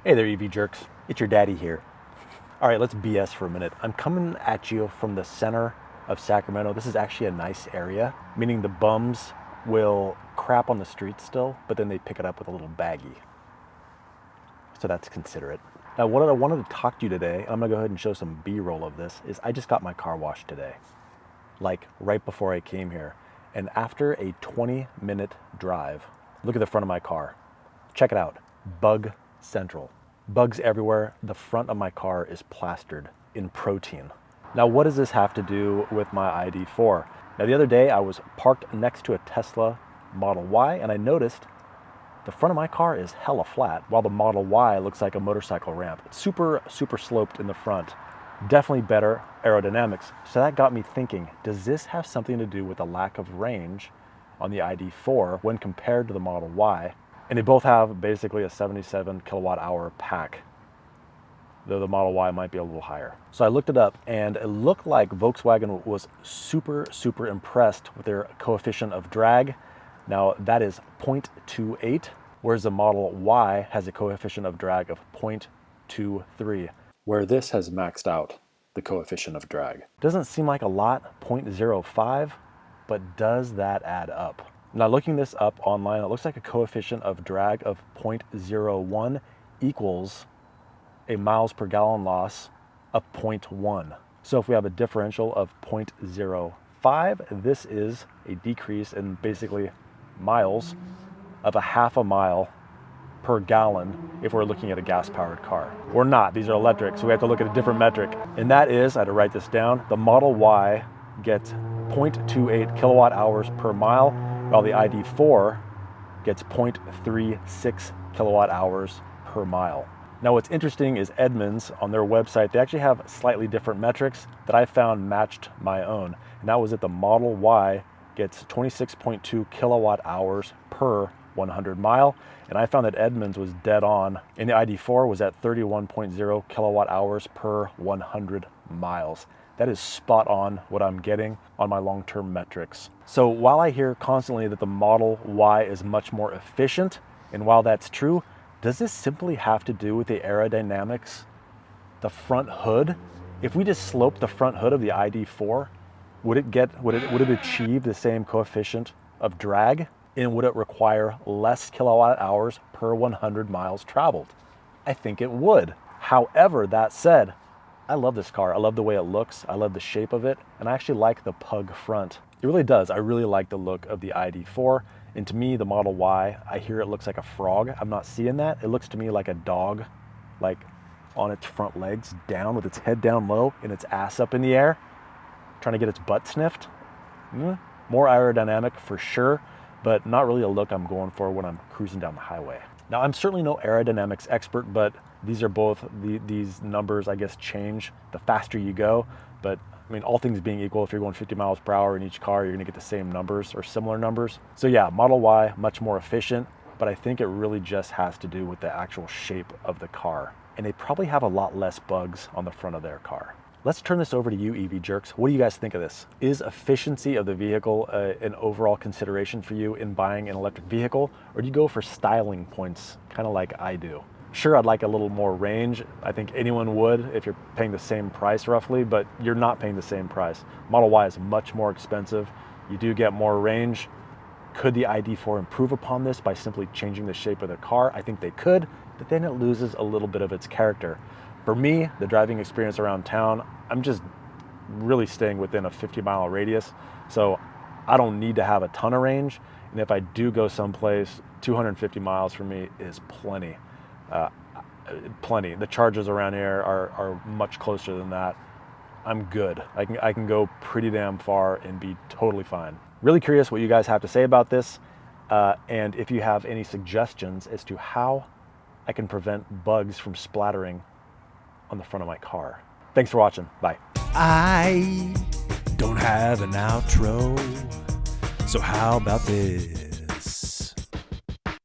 Hey there, EV jerks. It's your daddy here. All right, let's BS for a minute. I'm coming at you from the center of Sacramento. This is actually a nice area, meaning the bums will crap on the street still, but then they pick it up with a little baggie. So that's considerate. Now, what I wanted to talk to you today, and I'm gonna go ahead and show some B-roll of this, is I just got my car washed today, like right before I came here. And after a 20-minute drive, look at the front of my car. Check it out, bug central. Bugs everywhere. The front of my car is plastered in protein. Now, what does this have to do with my ID4? Now, the other day I was parked next to a Tesla Model Y and I noticed the front of my car is hella flat while the Model Y looks like a motorcycle ramp. It's super sloped in the front. Definitely better aerodynamics. So that got me thinking, does this have something to do with the lack of range on the ID4 when compared to the Model Y? And they both have basically a 77 kilowatt hour pack, though the Model Y might be a little higher. So I looked it up and it looked like Volkswagen was super impressed with their coefficient of drag. Now that is 0.28, whereas the Model Y has a coefficient of drag of 0.23, where this has maxed out the coefficient of drag. Doesn't seem like a lot, 0.05, but does that add up? Now, looking this up online, it looks like a coefficient of drag of 0.01 equals a miles per gallon loss of 0.1. So if we have a differential of 0.05, this is a decrease in basically miles of a half a mile per gallon if we're looking at a gas-powered car. We're not, these are electric, so we have to look at a different metric. And that is, I had to write this down, the Model Y gets 0.28 kilowatt hours per mile, while the ID4 gets 0.36 kilowatt hours per mile. Now what's interesting is Edmunds, on their website, they actually have slightly different metrics that I found matched my own. And that was that the Model Y gets 26.2 kilowatt hours per 100 mile. And I found that Edmunds was dead on, and the ID4 was at 31.0 kilowatt hours per 100 miles. That is spot on what I'm getting on my long-term metrics. So while I hear constantly that the Model Y is much more efficient, and while that's true, does this simply have to do with the aerodynamics, the front hood? If we just slope the front hood of the ID4, would it achieve the same coefficient of drag? And would it require less kilowatt hours per 100 miles traveled? I think it would. However, that said, I love this car. I love the way it looks. I love the shape of it. And I actually like the pug front. It really does. I really like the look of the ID4. And to me, the Model Y, I hear it looks like a frog. I'm not seeing that. It looks to me like a dog, like on its front legs, down with its head down low and its ass up in the air, trying to get its butt sniffed. More aerodynamic for sure, but not really a look I'm going for when I'm cruising down the highway. Now, I'm certainly no aerodynamics expert, but these are both, these numbers, I guess, change the faster you go. But I mean, all things being equal, if you're going 50 miles per hour in each car, you're gonna get the same numbers or similar numbers. So yeah, Model Y, much more efficient, but I think it really just has to do with the actual shape of the car. And they probably have a lot less bugs on the front of their car. Let's turn this over to you, EV jerks. What do you guys think of this? Is efficiency of the vehicle an overall consideration for you in buying an electric vehicle? Or do you go for styling points, kind of like I do? Sure, I'd like a little more range. I think anyone would if you're paying the same price roughly, but you're not paying the same price. Model Y is much more expensive. You do get more range. Could the ID4 improve upon this by simply changing the shape of the car? I think they could, but then it loses a little bit of its character. For me, the driving experience around town, I'm just really staying within a 50-mile radius, so I don't need to have a ton of range. And if I do go someplace, 250 miles for me is plenty. Plenty. The charges around here are much closer than that. I'm good. I can go pretty damn far and be totally fine. Really curious what you guys have to say about this, and if you have any suggestions as to how I can prevent bugs from splattering on the front of my car. Thanks for watching. Bye. I don't have an outro, so how about this?